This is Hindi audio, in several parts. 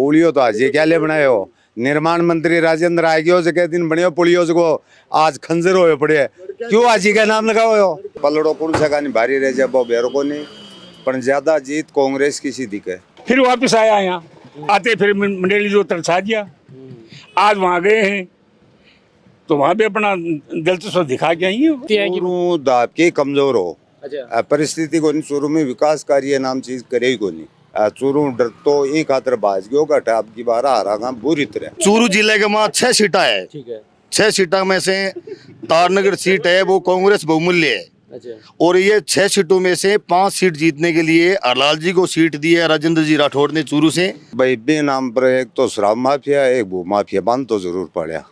पुलियो तो आज ये क्या ले बनाए हो। निर्माण मंत्री राजेंद्र आएगियो से कह दिन बने पुलियो को आज खंजर हो पड़े क्यों आज ही का नाम लगाओ हो। पलड़ो कौन सा गानी भारी रह जाए वो बेरो को नहीं पर ज्यादा जीत कांग्रेस की सीधी है। फिर वापस आया यहाँ आते फिर मंडेली जो तरसा दिया। आज वहाँ गए हैं तो वहाँ भी अपना दिलचस्प दिखा के आई है। दाब के कमजोर हो अच्छा परिस्थिति को नहीं शुरू में विकास कार्य नाम चीज करे ही को नहीं चूरू डर तो एक खातर बाज गयो घटा अब की बारह आ रहा बुरी तरह। चूरू जिले के वहाँ 6 सीटा है। ठीक है 6 सीटा में से तारनगर सीट है वो कांग्रेस बहुमूल्य है। अच्छा और ये 6 सीटों में से 5 सीट जीतने के लिए हरलाल जी को सीट दी है राजेंद्र जी राठौड़ ने चूरू से। भाई बे नाम पर एक तो शराब माफिया एक भू माफिया बंद तो जरूर पड़ा।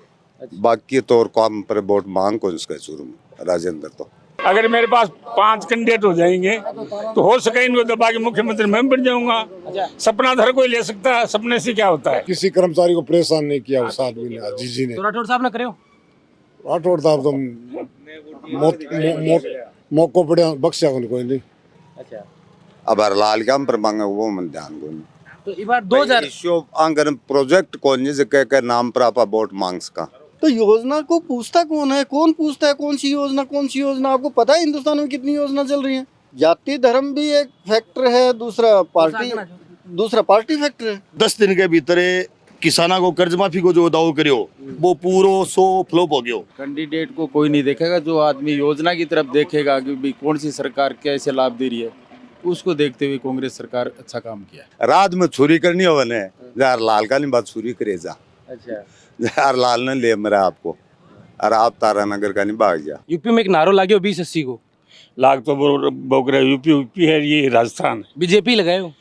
बाकी तो और काम पर वोट मांग को उसका चूरू में राजेंद्र तो अगर मेरे पास 5 कैंडिडेट हो जाएंगे तो हो सके इनको दबा के मुख्यमंत्री मैं बन जाऊंगा। सपना हर कोई ले सकता है सपने से क्या होता है। किसी कर्मचारी को परेशान नहीं किया उस आदमी ने जी ने। तो राठौड़ साहब ने करे हो राठौड़ साहब तो मौको पड़े बख्शा कोई नहीं। अच्छा अब हरलाल काम पर मांगे वो मन ध्यान को नहीं। तो इस बार 2000 आंगन प्रोजेक्ट कौन जिसे कह नाम पर आप वोट मांग सका। तो योजना को पूछता कौन है, कौन पूछता है कौन सी योजना आपको पता है हिंदुस्तान में कितनी योजना चल रही है। जाति धर्म भी एक फैक्टर है, दूसरा पार्टी फैक्टर है। 10 दिन के भीतर किसाना को कर्ज माफी को जो दाव करियो वो पूरा 100 फ्लॉप हो गयो। कैंडिडेट को कोई नहीं देखेगा, जो आदमी योजना की तरफ देखेगा कि भाई कौन सी सरकार कैसे लाभ दे रही है उसको देखते हुए कांग्रेस सरकार अच्छा काम किया। रात में चोरी करनी हो बने यार लाल का नहीं बात चोरी करे जा। अच्छा यार लाल ने ले मेरा आपको और आप तारानगर का नहीं भाग जा। यूपी में एक नारो लागे हो 2080 को लाग तो बोक रहे यूपी है ये राजस्थान है। बीजेपी लगाए हो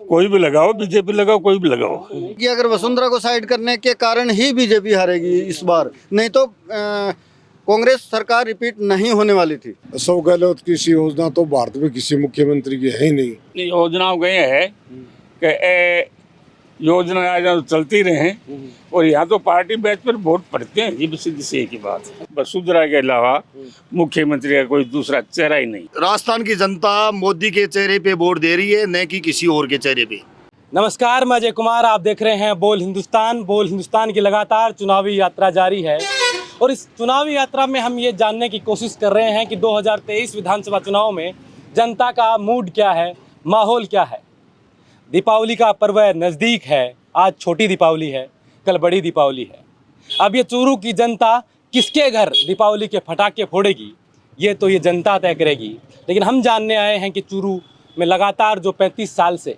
कोई भी लगाओ बीजेपी लगाओ कोई भी लगाओ कि अगर वसुंधरा को साइड करने के कारण ही बीजेपी हारेगी इस बार, नहीं तो कांग्रेस सरकार रिपीट नहीं होने वाली थी। अशोक गहलोत की सी योजना तो भारत में किसी मुख्यमंत्री की है ही नहीं। योजनाओं गए हैं कि योजना आज चलती रहे और यहाँ तो पार्टी बैच पर वोट पड़ते हैं। ये सीधी सी एक ही बात है। वसुंधरा के अलावा मुख्यमंत्री का कोई दूसरा चेहरा ही नहीं। राजस्थान की जनता मोदी के चेहरे पे वोट दे रही है न कि किसी और के चेहरे पे। नमस्कार, मैं अजय कुमार, आप देख रहे हैं बोल हिंदुस्तान की लगातार चुनावी यात्रा जारी है और इस चुनावी यात्रा में हम ये जानने की कोशिश कर रहे हैं कि 2023 विधानसभा चुनाव में जनता का मूड क्या है, माहौल क्या है। दीपावली का पर्व नज़दीक है, आज छोटी दीपावली है, कल बड़ी दीपावली है। अब ये चूरू की जनता किसके घर दीपावली के पटाखे फोड़ेगी ये तो ये जनता तय करेगी। लेकिन हम जानने आए हैं कि चूरू में लगातार जो 35 साल से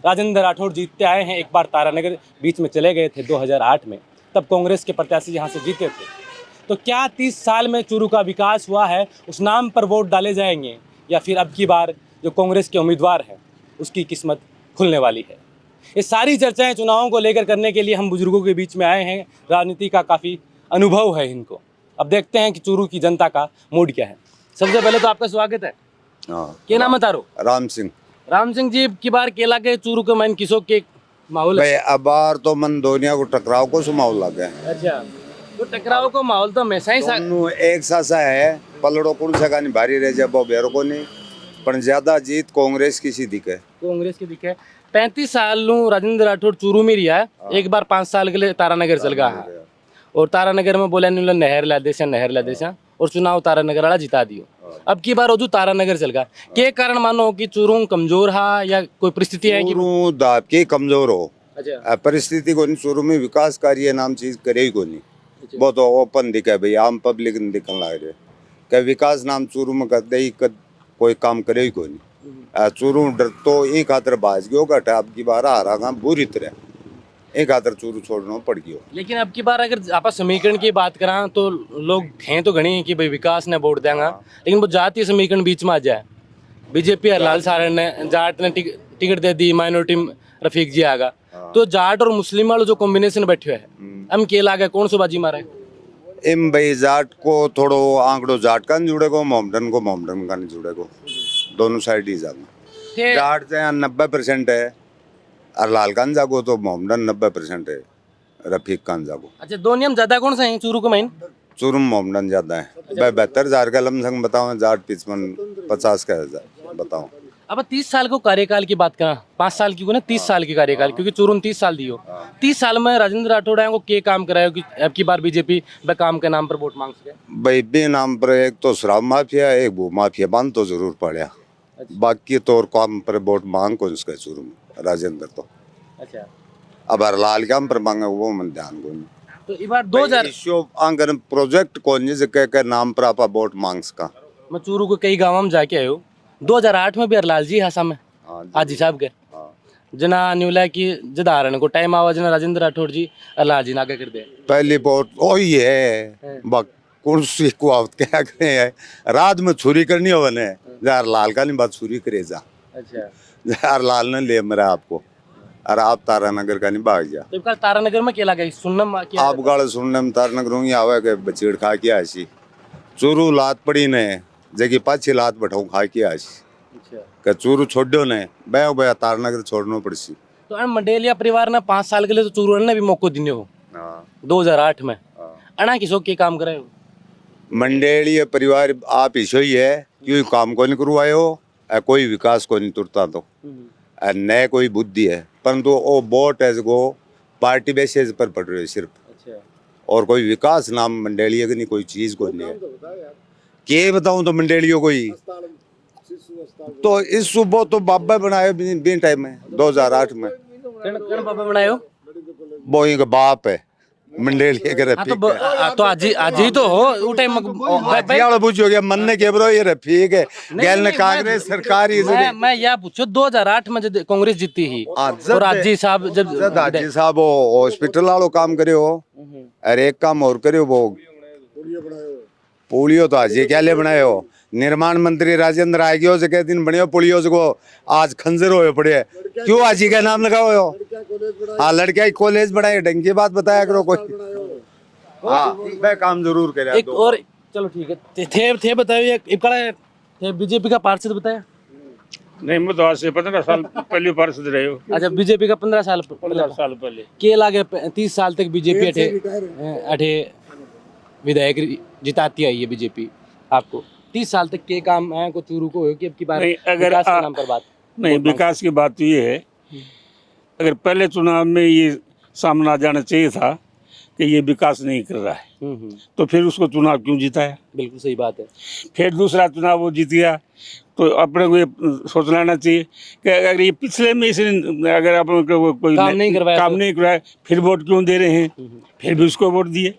राजेंद्र राठौड़ जीतते आए हैं, एक बार तारानगर बीच में चले गए थे 2008 में, तब कांग्रेस के प्रत्याशी यहाँ से जीते थे। तो क्या 30 साल में चूरू का विकास हुआ है, उस नाम पर वोट डाले जाएंगे या फिर अब की बार जो कांग्रेस के उम्मीदवार हैं उसकी किस्मत खुलने वाली है। ये सारी चर्चाएं चुनावों को लेकर करने के लिए हम बुजुर्गों के बीच में आए हैं। राजनीति का काफ़ी अनुभव है इनको। अब देखते हैं कि चूरू की जनता का मूड क्या है। सबसे पहले तो आपका स्वागत है। क्या नाम है तारो? राम सिंह जी, की बार केला के चूरू के मन किसो के माहौल है? अब बार तो मन दुनिया को टकराव को माहौल लगे। अच्छा, तो टकराव को माहौल तो हमेशा ही एक सासा है पलड़ो कौन सा गानी भारी रह जाए वो बेरो को नहीं पर ज्यादा जीत कांग्रेस की सीधी है। कांग्रेस की दिखे 35 साल राजेंद्र राठौड़ चूरू में रिया, एक बार 5 साल के लिए तारानगर चल गया है और तारानगर में बोला नहीं नहर ला देशा और चुनाव तारानगर वाला जिता दियो। अब की बार तारानगर चल गया, के कारण मानो कि चूरू कमजोर है या कोई परिस्थिति है कि दाब के कमजोर हो। अच्छा परिस्थिति को नहीं शुरू में विकास कार्य नाम चीज करे ही को नहीं। वो तो ओपन दिखे भाई आम पब्लिक ने दिखने लग रहे क्या विकास नाम चूरू में कर दे कोई काम करे ही को नहीं। चूरू डर तो एक खातर बाज गयो घटा अब की बार आ रहा बुरी तरह एक खातर चूरू छोड़ना पड़ गयो। लेकिन अब की बार अगर आप समीकरण की बात करा तो लोग हैं तो घनी कि भाई विकास ने वोट देंगे, लेकिन वो जातीय समीकरण बीच में आ जाए। बीजेपी हरलाल सारण ने जाट ने टिकट दे दी, माइनॉरिटी रफीक जी आगा, तो जाट और मुस्लिम वालों जो कॉम्बिनेशन बैठे है हम के लागे कौन सा बाजी मारे? इम भाई जाट को थोड़ो आंकड़ो जाट का नहीं जुड़ेगो, मोमडन का नहीं जुड़ेगो, दोनों साइड ही जाना। जाट चाहे 90% है और लाल कान जागो तो मोमडन 90% है, रफीक कान जागो। अच्छा, दोनों हम ज्यादा कौन सा है चूरू के माइन? चूरू मोमडन ज्यादा है। 72,000 का लमसम बताओ, जाट 55-50 का बताओ। अब 30 साल को कार्यकाल की बात करा, 5 साल की को ना 30 साल की कार्यकाल, क्योंकि चूरू 30 साल दियो। 30 साल में राजेंद्र राठौड़ को के काम करायो कि अब की बार बीजेपी ब काम के नाम पर वोट मांग सके? भाई बे नाम पर एक तो शराब माफिया एक भू माफिया बंद तो जरूर पड़ा, बाकी तो और काम पर वोट मांग कौन उसका शुरू में राजेंद्र तो। अच्छा, अब हरलाल काम पर मांगे वो मन ध्यान को नहीं। तो इस बार 2000 इश्यो आंगन प्रोजेक्ट कौन जिसे कह नाम पर आपा वोट मांग सका। मैं चूरू को कई गाँव में जाके आयो, 2008 में भी हरलाल जी हासा में हाजी साहब के जना न्यूला की जदारण को टाइम आवा जना राजेंद्र राठौड़ जी हरलाल जी नाके कर दे। पहली वोट वही है, कुर्सी को आप क्या करें, रात में छुरी करनी हो बने जार लाल का नहीं बात छुरी करे जा। अच्छा, जार लाल ने ले मेरा आपको, और आप तारानगर का नहीं भाग जा। तो कल तारानगर में केला गई सुनम आप गाड़ सुनने में तारानगर होंगी आवे के बचीड़ खा के आशी, चूरू लात पड़ी ने जगह पाछी लात बैठाऊ खा के आशी। अच्छा, के चूरू छोड़ो ने बया बया तारानगर छोड़नो पड़सी। तो अन मंडेलिया परिवार ने 5 साल के लिए तो चूरू ने भी मौको दिने हो 2008 में अना किसो के काम करे। मंडेलीय परिवार आप इशो ही है, क्यों काम को नहीं करवाए हो, कोई विकास को नहीं तुरता तो न कोई बुद्धि है, परंतु वो वोट है जो पार्टी बेसिस पर पड़ रही है सिर्फ। अच्छा, और कोई विकास नाम मंडेलिया की नहीं, कोई चीज को नहीं है। के बताऊं तो मंडेलियो कोई तो इस सुबह तो बाबा बनाए बिन टाइम में 2008 में कण बाबा बनायो वो इनका बाप है मंडेलिया के रफीक है। तो आज ही तो हो उ टाइम वाला बुझ हो गया मन ने के ब्रो ये रफीक है गैल ने कांग्रेस सरकार ही मैं यह पूछो 2008 में जब कांग्रेस जीती ही और हाजी साहब जब हाजी साहब वो हॉस्पिटल वालों काम करे हो, अरे एक काम और करे हो, वो पुलियो तो हाजी क्या ले बनाए हो, निर्माण मंत्री राजेंद्र आ गयो जगह दिन बने पुलियो को आज खंजर होए पड़े, क्यों हाजी का नाम लगाओ हो? हाँ लड़किया कॉलेज बनाए, ढंग की बात बताया करो कोई। हाँ मैं काम जरूर करे। एक और चलो ठीक है थे बताओ थे बीजेपी का पार्षद बताया? नहीं मैं तो आज से 15 साल पहले पार्षद रहे हो। अच्छा, बीजेपी का 15 साल पहले के लागे 30 साल तक बीजेपी अठे विधायक जिताती आई है बीजेपी। आपको 30 साल तक के काम है को चूरू को हो कि अब की बार अगर विकास के नाम पर बात नहीं, विकास की बात तो ये है, अगर पहले चुनाव में ये सामना आ जाना चाहिए था कि ये विकास नहीं कर रहा है, तो फिर उसको चुनाव क्यों जिताया? बिल्कुल सही बात है। फिर दूसरा चुनाव वो जीत गया, तो अपने को ये सोच लेना चाहिए कि अगर ये पिछले में इसने अगर अपने को कोई काम नहीं करवाया फिर वोट क्यों दे रहे हैं? फिर भी उसको वोट दिए।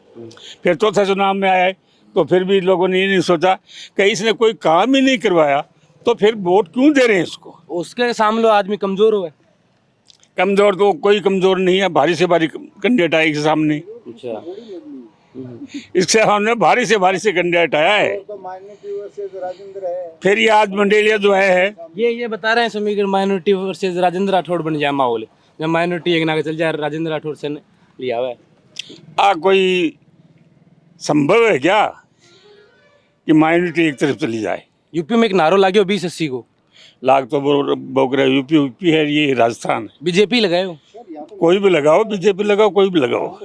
फिर चौथा चुनाव में आया तो फिर भी लोगों ने ये नहीं सोचा कि इसने कोई काम ही नहीं करवाया तो फिर वोट क्यों दे रहे हैं इसको? उसके सामने आदमी कमजोर हुआ। कमजोर तो कोई कमजोर नहीं है, भारी से भारी कैंडिडेट आया इसके सामने। अच्छा, इसके सामने भारी से कैंडिडेट आया है। फिर ये आज मंडेलिया जो है ये बता रहे हैं समीकरण माइनॉरिटी वर्सेस राजेंद्र राठौड़ बन जाए माहौल, जब माइनॉरिटी एक ना चल जाए राजेंद्र राठौड़ से लिया हुआ है। कोई संभव है क्या कि माइनॉरिटी एक तरफ चली जाए? यूपी में एक नारो लागो 2080 को लाग तो बोक रहे, यूपी है, ये राजस्थान है। बीजेपी लगाए हो, कोई भी लगाओ, बीजेपी लगाओ, कोई भी लगाओ,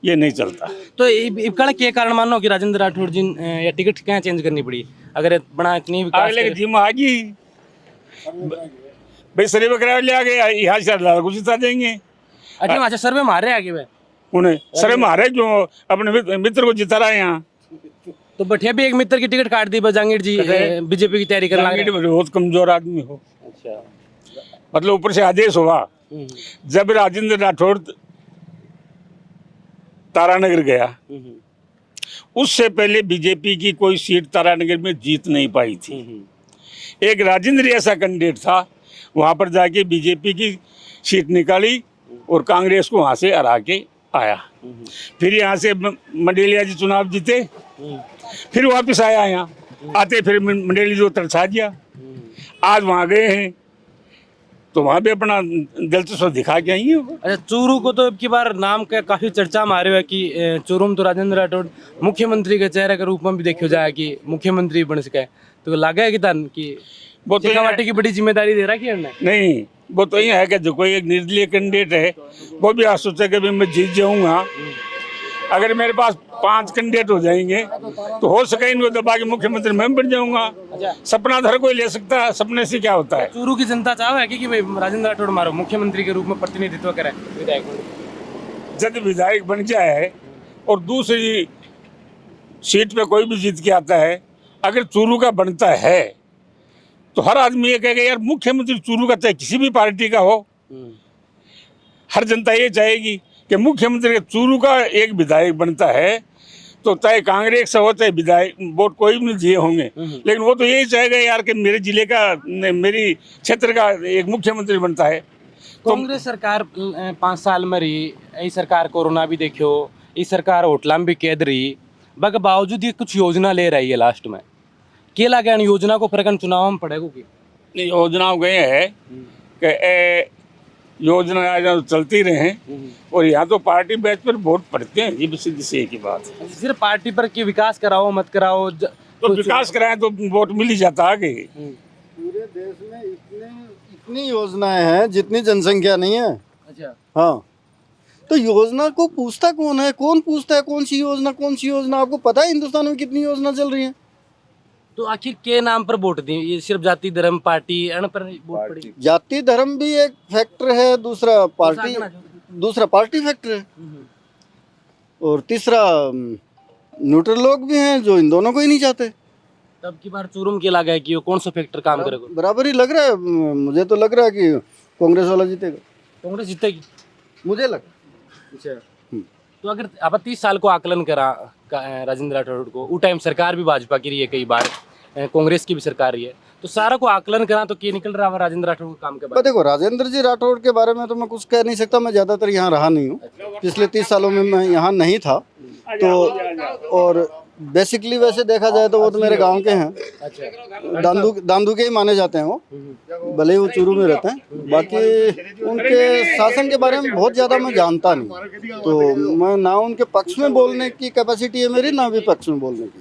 ये नहीं चलता। तो इकड़ के कारण मानो कि राजेंद्र राठौड़ जी या टिकट क्या चेंज करनी पड़ी अगर बना इतनी विकास अगले जिम आ गई भाई, सरे बकरा ले आ गए, यहाँ से कुछ जिता देंगे। अच्छा, सर्वे मारे आगे वे उन्हें सरे मारे जो अपने मित्र को जिता रहा है यहाँ। तो बठिया भी एक मित्र की टिकट काट दी जहांगीर जी बीजेपी की तैयारी करना। बहुत कमजोर आदमी हो, अच्छा, मतलब ऊपर से आदेश हुआ। जब राजेंद्र राठौड़ तारानगर गया, उससे पहले बीजेपी की कोई सीट तारानगर में जीत नहीं पाई थी। एक राजेंद्र ऐसा कैंडिडेट था, वहां पर जाके बीजेपी की सीट निकाली और कांग्रेस को वहां से हरा के आया। फिर यहाँ से मंडेलिया जी चुनाव जीते, फिर वापस आया यहाँ आते, फिर मंडेली जो तरसा दिया। आज वहाँ गए हैं तो वहाँ भी अपना दिलचस्प दिखा के आई है। अच्छा, चूरू को तो अब की बार नाम का काफी चर्चा मारे हुआ कि चूरू में तो राजेंद्र राठौड़ मुख्यमंत्री के चेहरे के रूप में भी देखा जाए कि मुख्यमंत्री बन सके, तो लगा है कि तन की वो तो की बड़ी जिम्मेदारी दे रखी है उन्होंने? नहीं, वो तो ये है कि जो कोई एक निर्दलीय कैंडिडेट है वो भी आज सोचा कि मैं जीत जाऊंगा। अगर मेरे पास 5 कैंडिडेट हो जाएंगे तो हो सके इनको दबा के मुख्यमंत्री मैं बन जाऊंगा। सपना हर कोई ले सकता है, सपने से क्या होता है। चूरू की जनता चाहो है कि भाई राजेंद्र राठौड़ मारो मुख्यमंत्री के रूप में प्रतिनिधित्व करे विधायक बन। जब विधायक बन जाए और दूसरी सीट पे कोई भी जीत के आता है, अगर चूरू का बनता है तो हर आदमी ये कहेगा यार मुख्यमंत्री चूरू का चाहे किसी भी पार्टी का हो, हर जनता ये चाहेगी कि मुख्यमंत्री चूरू का एक विधायक बनता है तो चाहे कांग्रेस हो चाहे विधायक वोट कोई भी दिए होंगे, लेकिन वो तो यही चाहेगा यार कि मेरे जिले का मेरी क्षेत्र का एक मुख्यमंत्री बनता है। कांग्रेस सरकार 5 साल में रही, यही सरकार कोरोना भी देखियो, ये सरकार होटला में भी कैद रही, बग बावजूद ये कुछ योजना ले रही है लास्ट में के लगे योजना को फर्क चुनाव में पड़ेगा की योजनाओं गए हैं कि योजना चलती रहे और यहाँ तो पार्टी बेच पर वोट पड़ते हैं, ये भी सीधी सी एक ही बात है। सिर्फ पार्टी पर कि विकास कराओ मत कराओ तो विकास कराएं तो वोट मिल ही जाता आगे। पूरे देश में इतनी योजनाएं हैं जितनी जनसंख्या नहीं है। अच्छा, हाँ, तो योजना को पूछता कौन है? कौन पूछता है कौन सी योजना? आपको पता है हिंदुस्तान में कितनी योजना चल रही है? तो आखिर के नाम पर वोट दी? ये सिर्फ जाति धर्म पार्टी अन पर वोट पड़ी? जाति धर्म भी एक फैक्टर है, दूसरा पार्टी फैक्टर है, और तीसरा न्यूट्रल लोग भी हैं जो इन दोनों को ही नहीं चाहते। तब की बार चूरू के लगा है कि वो कौन सा फैक्टर काम करेगा? बराबर ही लग रहा है, मुझे तो लग रहा है कि कांग्रेस वाला जीतेगा। कांग्रेस जीतेगी मुझे लग अच्छा। तो अगर आप 30 साल को आकलन करा राजेंद्र राठौड़ को, वो टाइम सरकार भी भाजपा की रही है, कई बार कांग्रेस की भी सरकार रही है, तो सारा को आकलन करा तो क्या निकल रहा है राजेंद्र राठौड़ के काम के बाद? देखो, राजेंद्र जी राठौड़ के बारे में तो मैं कुछ कह नहीं सकता, मैं ज़्यादातर यहाँ रहा नहीं हूँ, पिछले 30 सालों में मैं यहाँ नहीं था, तो और बेसिकली वैसे देखा जाए तो वो तो मेरे गांव के हैं, दांदू के ही माने जाते हैं वो, भले ही वो चूरू में रहते हैं। बाकी उनके शासन के बारे में बहुत ज़्यादा मैं जानता नहीं, तो मैं ना उनके पक्ष में बोलने की कैपेसिटी है मेरी, ना विपक्ष में बोलने की।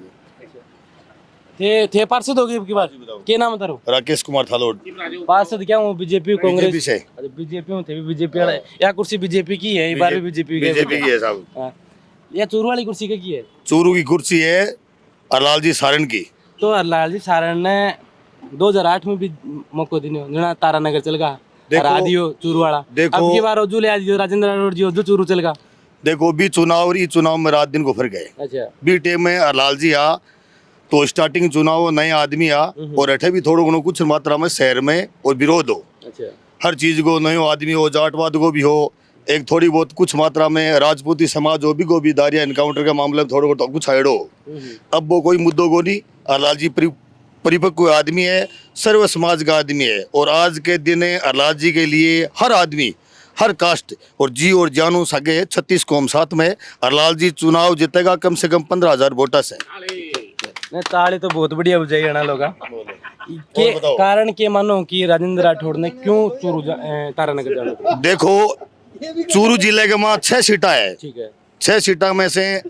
थे पार्षद हो गए की बात, क्या नाम था? राकेश कुमार थालोड पार्षद क्या हूँ बीजेपी कांग्रेस से। बीजेपी में थे, बीजेपी या कुर्सी बीजेपी की है, इस बार भी बीजेपी की है साहब। या चूरू वाली कुर्सी की है? चूरू की कुर्सी है हरलाल जी सारण की। तो हरलाल जी सारण ने 2008 में भी मौका दिने तारानगर चल गया, आदियो चूरू वाला। अब की बार ले आदियो राजेंद्र राठौड़ जी जो चूरू चल गया। देखो भी चुनाव और चुनाव में रात दिन को फर्क है। अच्छा, बी टेम में हरलाल जी आ तो स्टार्टिंग चुनाव नए आदमी आ, और अठे भी थोड़ा घणो कुछ मात्रा में शहर में और विरोध हो। अच्छा, हर चीज को नयो आदमी हो, जाटवाद को भी हो, एक थोड़ी बहुत कुछ मात्रा में राजपूती समाज हो भी गोबीदारिया एनकाउंटर का मामला थोड़ा बहुत कुछ आड़ो। अब वो कोई मुद्दों को नहीं, हरलाल जी परिपक्व आदमी है, सर्व समाज का आदमी है, और आज के दिन हरलाल जी के लिए हर आदमी, हर कास्ट और जी और जानू सगे 36 कौम साथ में हरलाल जी चुनाव जीतेगा कम से कम 15,000 वोटा से। ताली तो बहुत बढ़िया बजाई है ना लोग के कारण के मानो कि राजेंद्र राठौड़ ने क्यों चूरू तारानगर जाना? देखो, चूरू जिले के वहाँ 6 सीटा है, ठीक है, 6 सीटा में से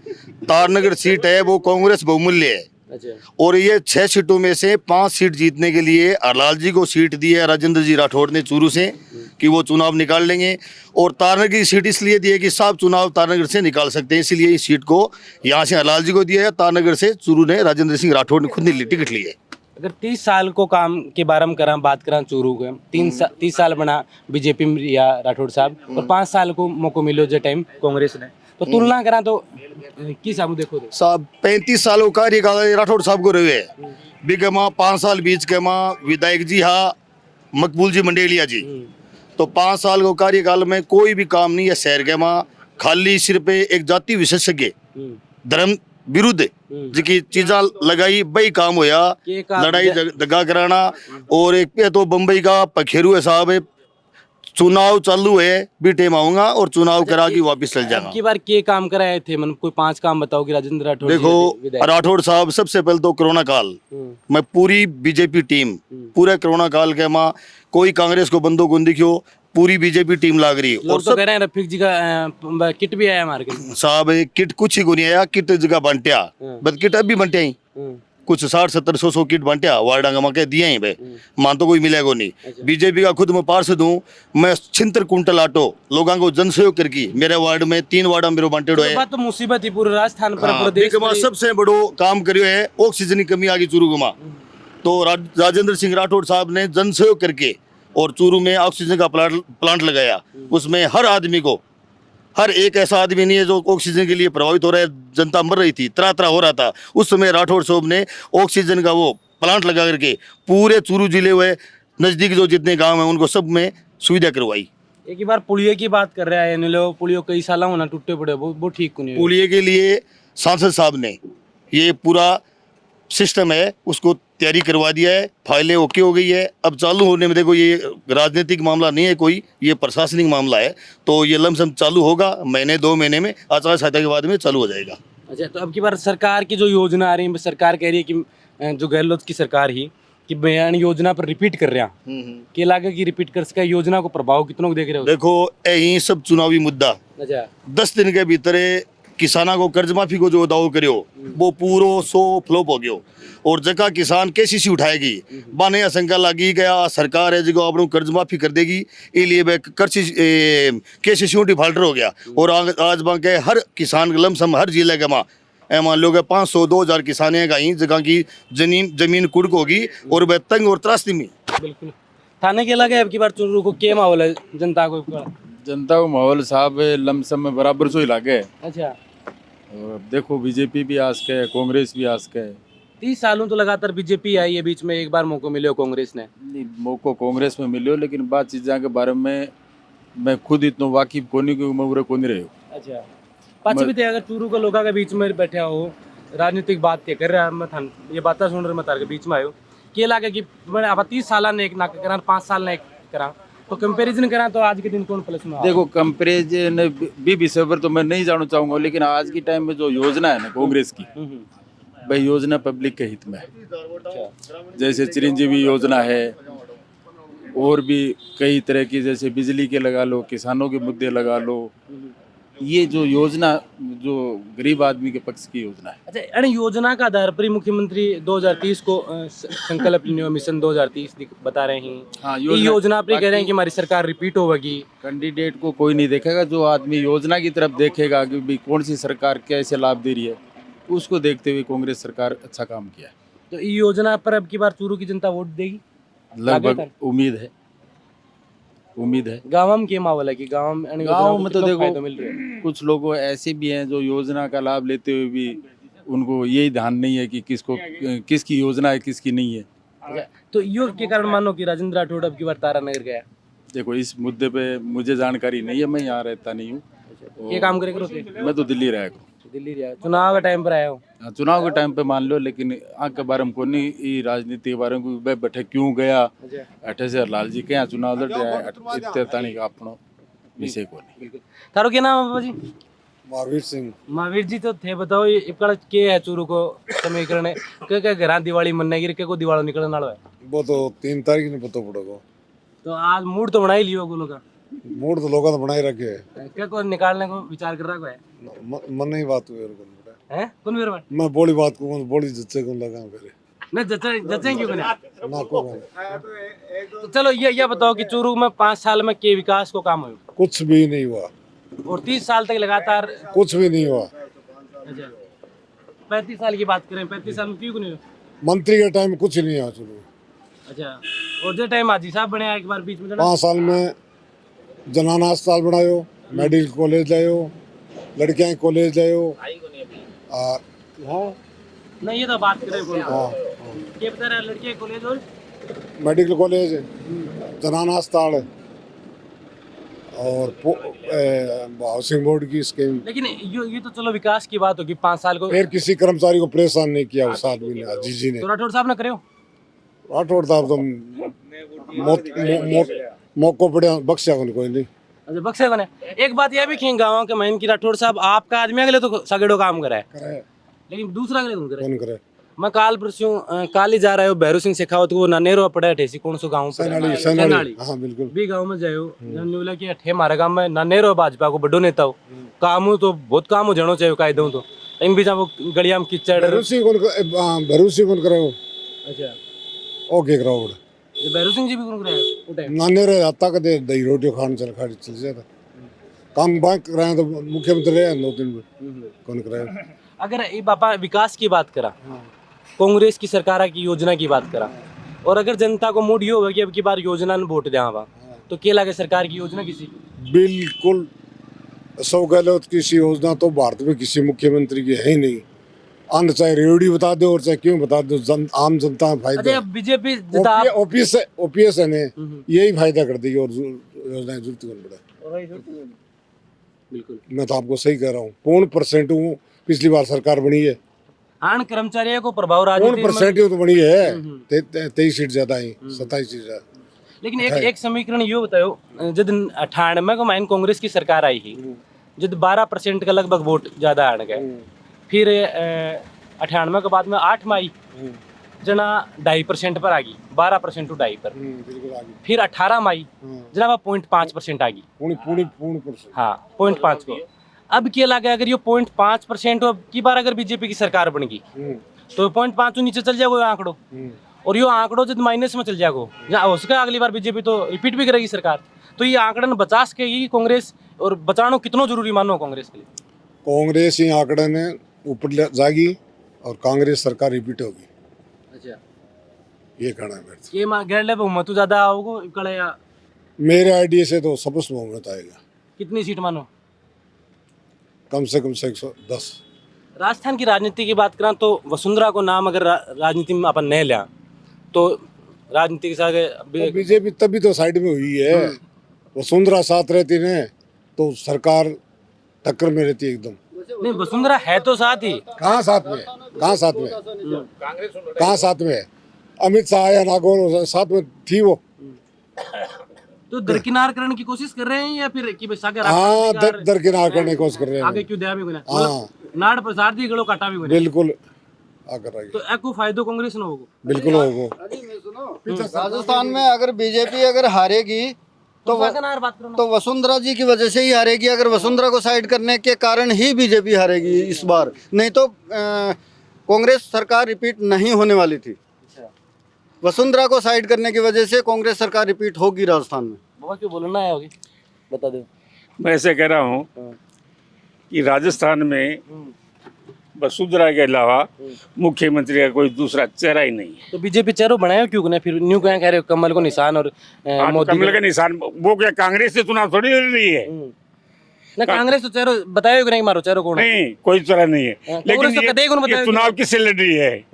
तारनगर सीट है वो कांग्रेस बहुमूल्य है। अच्छा, और ये 6 सीटों में से 5 सीट जीतने के लिए हरलाल जी को सीट दी है राजेंद्र जी राठौड़ ने चूरू से कि वो चुनाव निकाल लेंगे, और तारनगर की सीट इसलिए दी है कि सब चुनाव तारनगर से निकाल सकते हैं, इसलिए इस सीट को यहाँ से हरलाल जी को दिया है, तारनगर से चूरू ने राजेंद्र सिंह राठौड़ ने खुद ने टिकट ली है। अगर 30 साल को काम के बारे में करा बात करा चूरू के 30 साल बना बीजेपी में या राठौड़ साहब, और 5 साल को मौका मिलो जो टाइम कांग्रेस ने, तो तुलना करा तो किस साहब देखो साहब 35 सालों कार्यकाल राठौड़ साहब को रहे हैं, बीके माँ 5 साल बीच के माँ विधायक जी हाँ मकबूल जी मंडेलिया जी, तो 5 साल को कार्यकाल में कोई भी काम नहीं है शहर के माँ, खाली सिर्फ एक जाति विशेषज्ञ धर्म विरुद्ध जिकी चीजा लगाई वही काम होया, लड़ाई दगा कराना। और एक पे तो बम्बई का पखेरू है साहब, चुनाव चालू है, भी टाइम आऊंगा और चुनाव करा के वापिस चल जाना। की बार के काम कराए थे, मतलब कोई 5 काम बताओ कि राजेंद्र राठौड़? देखो राठौड़ साहब, सबसे पहले तो कोरोना काल में पूरी बीजेपी टीम पूरे कोरोना काल के माँ कोई कांग्रेस को बंदो को दिखियो, पूरी बीजेपी टीम लाग रही है। और तो कह रहे हैं रफीक जी का किट भी आया हमारे साहब, किट कुछ ही को नहीं आया, किट जगह बंटिया, बस किट अभी बंटिया ही कुछ 60-70-100 किट बांटा वार्ड के दिए हैं भाई, मान तो कोई मिलेगा नहीं। बीजेपी का खुद मैं पार्षद हूँ, मैं 76 कुंटल आटो लोगों को जन सहयोग करके मेरे वार्ड में 3 वार्ड मेरे बांटे तो बात तो मुसीबत ही पूरे राजस्थान पर, पूरे देश बीकेमा पर। सबसे बड़ो काम करियो है ऑक्सीजन की कमी आ गई चूरू में, तो राजेंद्र सिंह राठौड़ साहब ने जन सहयोग करके और चूरू में ऑक्सीजन का प्लांट लगाया। उसमें हर आदमी को, हर एक ऐसा आदमी नहीं है जो ऑक्सीजन के लिए प्रभावित हो रहा है। जनता मर रही थी, त्रात्रा हो रहा था, उस समय राठौड़ साहब ने ऑक्सीजन का वो प्लांट लगा करके पूरे चूरू जिले हुए नजदीक जो जितने गांव हैं उनको सब में सुविधा करवाई। एक ही बार पुलिये की बात कर रहा है, इन लोग पुलियो कई साल होना टूटे पड़े, वो ठीक को नहीं हुए। पुलिये के लिए सांसद साहब ने ये पूरा सिस्टम है उसको तैयारी करवा दिया है, फाइलें ओके हो गई है। अब चालू होने में देखो, ये राजनीतिक मामला नहीं है कोई, ये प्रशासनिक मामला है, तो ये लमसम चालू होगा महीने 2 महीने में, आचार संहिता के बाद में चालू हो जाएगा। अच्छा, तो अब की बार सरकार की जो योजना आ रही है, सरकार कह रही है कि जो गहलोत की सरकार ही कि बयान योजना पर रिपीट कर रहे हैं, के लागे की रिपीट कर सके, योजना को प्रभाव कितनों को देख रहे हो? देखो यही सब चुनावी मुद्दा, अच्छा, 10 दिन के भीतर किसानों को कर्ज माफी को जो दावो करियो वो पूरो 100 फ्लॉप हो गयो। और जगह किसान केसीसी उठाएगी, बाने आशंका लगी गया सरकार है जो अपनों कर्ज माफी कर देगी, इसलिए वह केसीसी डिफॉल्टर हो गया। और आज बांके हर किसान लमसम हर जिले के माँ मान लो 500-2000 किसान है कहीं जगह की जमीन कुड़क होगी और वह तंग और त्रासदी में। बिल्कुल। थाने के लगे अब की बार चुनाव को क्या माहौल है जनता को? जनता को माहौल साहब लमसम में बराबर सो ही लागे। अच्छा, और अब देखो बीजेपी भी आस के है, कांग्रेस भी आस के है। 30 सालों तो लगातार बीजेपी आई है, बीच में एक बार मौका मिले कांग्रेस ने। नहीं, मौको कांग्रेस में मिलो, लेकिन बात चीज़ों के बारे में मैं खुद इतना वाकिफ कोनी की उम्र को नहीं रहे। अच्छा, पाछे भी थे अगर चूरू के लोगों के बीच में बैठे हो, राजनीतिक बात क्या कर रहा है, मैं ये बातें सुन रहे मैं तार के बीच में आयो के लागे कि मैंने अब 30 साल ने एक ना करा, 5 साल ने एक करा, तो कंपैरिजन करा तो आज के दिन कौन प्लस में? देखो कंपेरिजन भी विषय पर तो मैं नहीं जानना चाहूँगा, लेकिन आज के टाइम में जो योजना है ना कांग्रेस की, भाई योजना पब्लिक के हित में है। जैसे चिरंजीवी योजना है, और भी कई तरह की, जैसे बिजली के लगा लो, किसानों के मुद्दे लगा लो, ये जो योजना जो गरीब आदमी के पक्ष की योजना है। अच्छा, यानी योजना का आधार पर ही मुख्यमंत्री 2030 को संकल्प मिशन 2030 बता रहे हैं। हाँ, ये योजना पर कह रहे हैं कि हमारी सरकार रिपीट होगी। कैंडिडेट को कोई नहीं देखेगा, जो आदमी योजना की तरफ देखेगा कि भाई कौन सी सरकार कैसे लाभ दे रही है, उसको देखते हुए कांग्रेस सरकार अच्छा काम किया है। तो ये योजना पर अब की बार चूरू की जनता वोट देगी? लगभग उम्मीद है। गाँव में क्या माहौल है कि गाँव में तो देखो मिल रहे हैं? कुछ लोग ऐसे भी हैं जो योजना का लाभ लेते हुए भी उनको यही ध्यान नहीं है कि किसकी योजना है किसकी नहीं है। अच्छा, तो योग के कारण मानो कि राजेंद्र राठौड़ अब की बार तारानगर गया? देखो इस मुद्दे पे मुझे जानकारी नहीं है, मैं यहाँ रहता नहीं हूँ। ये काम करे करो? मैं तो दिल्ली रहा हूँ। दिल्ली रहा, चुनाव के टाइम पर आया हो? चुनाव के टाइम पे मान लो, लेकिन आग के बारे में को नहीं, ये राजनीति के बारे में कोई बैठे क्यों गया अठे से लाल जी के यहाँ चुनाव लड़ रहा है, इतने तानी का अपनो विषय को नहीं। बिल्कुल। थारो क्या नाम है बाबा जी? महावीर सिंह। महावीर जी, तो थे बताओ ये इकड़ के है चूरू को समीकरण है क्या घर दिवाली मनने की को दिवाली निकलने वाला है? वो तो 3 तारीख ने पता पड़ेगा। तो आज मूड तो बना ही लियो गोलों का? मूड तो लोगों ने बनाए रखे है। क्या को निकालने को विचार कर रहा है? मन नहीं बात हुई हैं कौन मेरे बात? मैं बोली बात को बोली जच्चे को लगा फिर नहीं जचे क्यों बने? ना को तो चलो ये बताओ कि चूरू में 5 साल में के विकास को काम हुआ? कुछ भी नहीं हुआ, और 30 साल तक लगातार कुछ भी नहीं हुआ। अच्छा, 35 साल की बात करें, 35 साल में क्यों नहीं हुआ? मंत्री के टाइम कुछ नहीं हुआ चलो। अच्छा, और जो टाइम हाजी साहब बने एक बार बीच में 5 साल में जनाना अस्पताल बनायो, मेडिकल कॉलेज लायो, लड़कियां कॉलेज लायो। हाँ नहीं, ये तो बात करें कौन? हाँ, ये बता रहा लड़कियां कॉलेज और मेडिकल कॉलेज, जनाना अस्पताल और हाउसिंग बोर्ड की स्कीम। लेकिन ये तो चलो विकास की बात होगी। 5 साल को फिर किसी कर्मचारी को परेशान नहीं किया उस आदमी ने, जी ने। तो राठौड़ साहब ने करे हो? राठौड़ साहब तो मौको पड़े बख्शा कोई नहीं। अच्छा, बक्से बने। एक बात यह भी खें गाँव के महीन की राठौड़ साहब आपका आदमी अगले तो सगड़ो काम करा है, लेकिन दूसरा अगले कौन करे? मैं काल परसों काल ही जा रहा हूँ भैरू सिंह शेखावत को नानेरो पड़ा ठेसी कौन सो गाँव सैनाली। हाँ बिल्कुल भी गाँव में जायो बोला कि अठे हमारे गाँव में नानेरो भाजपा को बड़ो नेता हो काम हो तो बहुत काम हो जानो चाहिए कायदों तो इन बीच वो गलियां में कीचड़ भरूसी कौन कराओ अच्छा ओके कराओ भैरू सिंह जी भी कौन कराया वो टाइम नाने रे आता कदे दही रोटी खान चल जाता काम बात कराया तो मुख्यमंत्री रहे 2-3 कौन कराया अगर ये बापा विकास की बात करा कांग्रेस की सरकार की योजना की बात करा और अगर जनता को मूड ये होगा कि अब की बार योजना में वोट दें तो क्या लगे सरकार की योजना किसी बिल्कुल सौ गहलोत की सी योजना तो भारत में किसी मुख्यमंत्री की है ही नहीं अन्य चाहे रेवड़ी बता दो और चाहे क्यों बता दो आम जनता में फायदा अच्छा बीजेपी ओपीएस है ने यही फायदा कर दी और योजनाएं जरूरत कौन पड़ा बिल्कुल मैं तो आपको सही कह रहा हूँ 0.% हूँ पिछली बार सरकार बनी है आन कर्मचारियों को प्रभाव 0.% तो बनी है 23 सीट ज्यादा ही 27 सीट ज्यादा लेकिन एक समीकरण ये बताओ जब 98 को माइन कांग्रेस की सरकार आई थी जब 12% का लगभग वोट ज्यादा आड़ गए फिर 98 के बाद में 8 में आई जना 2.5% पर आ गई 12% टू 2.5 पर बिल्कुल आगे फिर 18 में आई जना 0.5% आ गई पूर्ण हाँ 0.5 को अब क्या लगा अगर ये 0.5% अब की बार अगर बीजेपी की सरकार बन गई तो 0.5 तो नीचे चल जाएगा आंकड़ो और ये आंकड़ो जब माइनस में चल जाएगा या हो सके अगली बार बीजेपी तो रिपीट भी करेगी सरकार तो ये आंकड़न बचा सकेगी कांग्रेस और बचाना कितना जरूरी मानो कांग्रेस के लिए कांग्रेस ही आंकड़न ऊपर जाएगी और कांग्रेस सरकार रिपीट होगी अच्छा ये कहना है मेरा ये गैर ले बहुमत तो ज्यादा आओगे कड़े या मेरे आइडिया से तो स्पष्ट बहुमत आएगा कितनी सीट मानो कम से 110 राजस्थान की राजनीति की बात करें तो वसुंधरा को नाम अगर राजनीति में अपन नहीं लिया तो राजनीति के साथ बीजेपी तभी तो साइड में हुई है वसुंधरा साथ रहती ने तो सरकार टक्कर में रहती है एकदम नहीं वसुंधरा है तो साथ ही कहाँ साथ में कहाँ साथ में अमित शाह या नागौर साथ में थी वो तो दरकिनार करने की कोशिश कर रहे हैं या फिर कि हाँ दरकिनार करने की कोशिश कर रहे हैं आगे क्यों दिया भी गुना हाँ नाड़ प्रसाद दी गलो काटा भी गुना बिल्कुल आकर आएगी तो एको फायदो कांग्रेस न होगो बिल्कुल होगा राजस्थान में अगर बीजेपी अगर हारेगी तो वसुंधरा जी की वजह से ही हारेगी अगर वसुंधरा को साइड करने के कारण ही बीजेपी हारेगी इस बार नहीं तो कांग्रेस सरकार रिपीट नहीं होने वाली थी वसुंधरा को साइड करने की वजह से कांग्रेस सरकार रिपीट होगी राजस्थान में बाबा क्यों बोलना है होगी बता दो मैं ऐसे कह रहा हूँ कि राजस्थान में वसुंधरा के अलावा मुख्यमंत्री का कोई दूसरा चेहरा ही नहीं है तो बीजेपी चेहरा बनाया क्यों ना फिर न्यू क्या कह रहे हो कमल को निशान और मोदी कमल का निशान वो क्या कांग्रेस से चुनाव थोड़ी लड़ रही है ना कांग्रेस तो चेहरा बताया कि नहीं मारो चेहरा कौन नहीं कोई चेहरा नहीं है लेकिन तो कदे कौन ये बताया चुनाव किससे लड़ रही है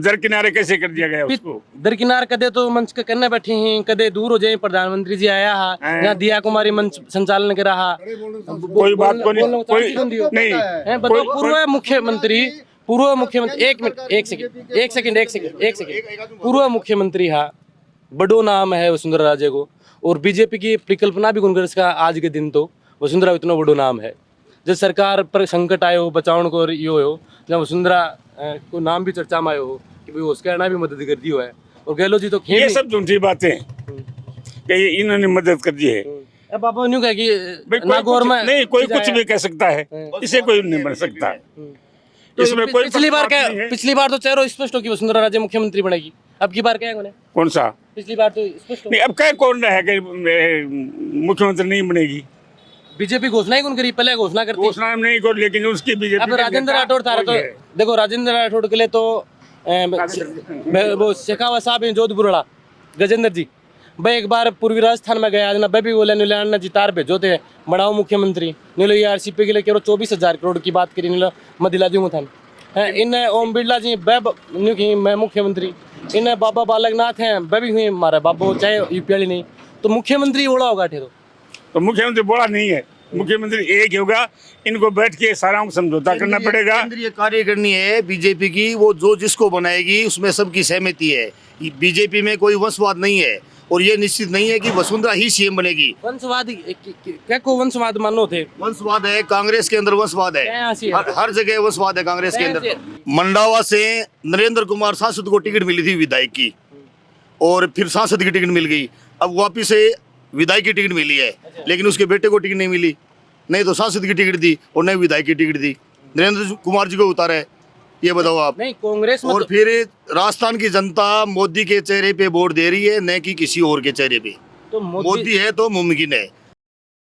दरकिनारे कैसे कर दिया गया उसको दरकिनार कदे तो मंच के करने बैठे हैं कदे दूर हो जाए प्रधानमंत्री जी आया है यहाँ दिया कुमारी मंच संचालन कर रहा कोई बात को नहीं कोई नहीं बताओ पूर्व मुख्यमंत्री एक सेकंड पूर्व मुख्यमंत्री हा बड़ो नाम है वसुंधरा राजे को और बीजेपी की परिकल्पना भी कांग्रेस का आज के दिन तो वसुंधरा इतना बड़ो नाम है जब सरकार पर संकट आयो बचाव को यो हो जब वसुंधरा को नाम भी चर्चा में आयो हो कि भाई उसका ना भी मदद कर दी हो है और गहलोत जी तो ये सब झूठी बातें कि इन्होंने मदद कर दी है बाबा न्यू कह कि नागौर में नहीं कोई कुछ भी कह सकता है इसे कोई नहीं बन सकता इसमें कोई पिछली बार तो चेहरा स्पष्ट हो कि वसुंधरा राजे मुख्यमंत्री बनेगी अब की बार क्या है कौन सा पिछली बार तो स्पष्ट नहीं अब क्या कौन है कि मुख्यमंत्री नहीं बनेगी बीजेपी घोषणा ही कौन करी पहले घोषणा करती घोषणा नहीं कर लेकिन उसकी बीजेपी अब राजेंद्र राठौड़ था तो देखो राजेंद्र राठौड़ के लिए तो वो शेखावत साहब हैं जोधपुर गजेंद्र जी भाई एक बार पूर्वी राजस्थान में गया ना बेबी बोले नीला जी तार भेजो थे बनाओ मुख्यमंत्री नीलो आरसीपी के लिए केवल 24,000 करोड़ की बात करी नीलो मदिला दूंगा था इन ओम बिरला जी मैं मुख्यमंत्री इन बाबा बालकनाथ हैं बेबी हुई हमारा बाबा चाहे यूपीआई नहीं तो मुख्यमंत्री बोला होगा तो मुख्यमंत्री बोला नहीं है मुख्यमंत्री एक होगा इनको बैठ के सारा समझौता करना पड़ेगा केंद्रीय कार्यकारिणी है बीजेपी की वो जो जिसको बनाएगी उसमें सबकी सहमति है बीजेपी में कोई वंशवाद नहीं है और ये निश्चित नहीं है कि वसुंधरा ही सीएम बनेगी वंशवाद क्या को वंशवाद मानो थे वंशवाद है कांग्रेस के अंदर वंशवाद है हर जगह वंशवाद है कांग्रेस के अंदर मंडावा से नरेंद्र कुमार सांसद को टिकट मिली थी विधायक की और फिर सांसद की टिकट मिल गई अब वापिस से विधायक की टिकट मिली है लेकिन उसके बेटे को टिकट नहीं मिली नहीं तो सांसद की टिकट दी और नहीं विधायक की टिकट दी नरेंद्र कुमार जी को उतारा है, ये बताओ आप। नहीं कांग्रेस में और तो- फिर राजस्थान की जनता मोदी के चेहरे पे वोट दे रही है, न कि किसी और के चेहरे पे। तो मोदी है तो मुमकिन है।